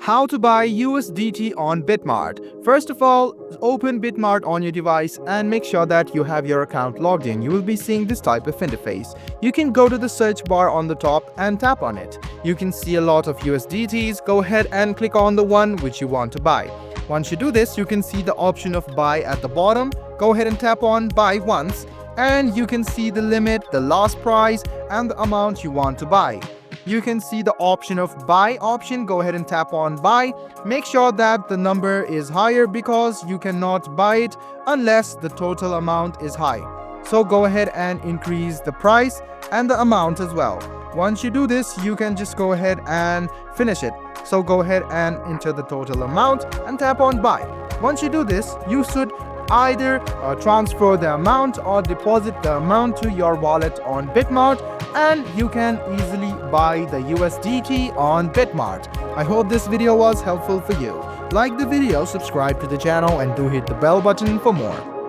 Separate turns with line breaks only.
How to buy USDT on Bitmart. First of all, open Bitmart on your device and make sure that you have your account logged in. You will be seeing this type of interface. You can go to the search bar on the top and tap on it. You can see a lot of USDTs. Go ahead and click on the one which you want to buy. Once you do this, you can see the option of buy at the bottom. Go ahead and tap on buy once and you can see the limit, the last price and the amount you want to buy. You can see the option of buy option. Go ahead and tap on buy. Make sure that the number is higher because you cannot buy it unless the total amount is high. So go ahead and increase the price and the amount as well. Once you do this, you can just go ahead and finish it. So go ahead and enter the total amount and tap on buy. Once you do this, you should either transfer the amount or deposit the amount to your wallet on Bitmart, and you can easily buy the USDT on Bitmart. I hope this video was helpful for you. Like the video, subscribe to the channel and do hit the bell button for more.